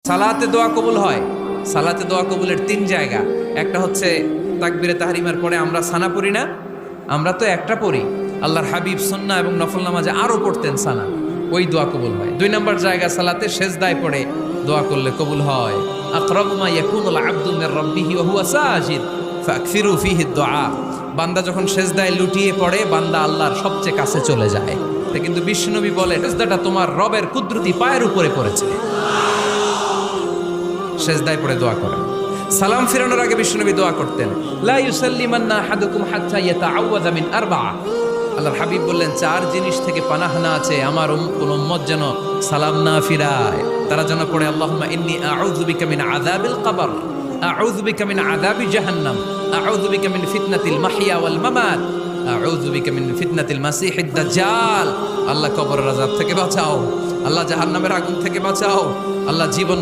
সালাতে দোয়া কবুল হয়। সালাতে দোয়া কবুলের 3 জায়গা। একটা হচ্ছে তাকবীরে তাহরিমার পরে আমরা সানা পড়ি না, আমরা তো একটা পড়ি। আল্লাহর হাবিব সুন্নাহ এবং নফল নামাজে আরো পড়তেন সানা, ওই দোয়া কবুল হয়। 2 নম্বর জায়গা সালাতে সেজদায় পড়ে দোয়া করলে কবুল হয়। আকরাবু মা ইয়াকুনুল আবদু মির রাব্বিহি ওয়া হুয়া সাজিদ ফাকসিরু ফিহি দুআ। বান্দা যখন সেজদায় লুটিয়ে পড়ে, বান্দা আল্লাহর সবচেয়ে কাছে চলে যায়। কিন্তু বিশ্বনবী বলে, সেজদাটা তোমার রবের কুদরতি পায়ের উপরে পড়েছে। সেজদায় পড়ে দোয়া করেন। সালাম ফিরানোর আগে বিশ্বনবী দোয়া করতেন, লা ইউসাল্লিমান্না আহাদুকুম হাত্তা ইয়াতাআওয়াযা মিন আরবা'a। আল্লাহর হাবিব বললেন, 4 জিনিস থেকে পানাহানা আছে, আমার কোন উম্মত যেন সালাম না ফিরায়। তারা যেন পড়ে, আল্লাহুম্মা ইন্নী আউযু বিকা মিন আযাবিল কবর, আউযু বিকা মিন আযাবি জাহান্নাম, আউযু বিকা মিন ফিতনাতিল মাহইয়া ওয়াল মামাত, আউযু বিকা মিন ফিতনাতিল মাসিহিদ দাজ্জাল। আল্লাহ কবরের আযাব থেকে বাঁচাও, আল্লাহ জাহান্নামের আগুন থেকে বাঁচাও, আল্লাহ জীবন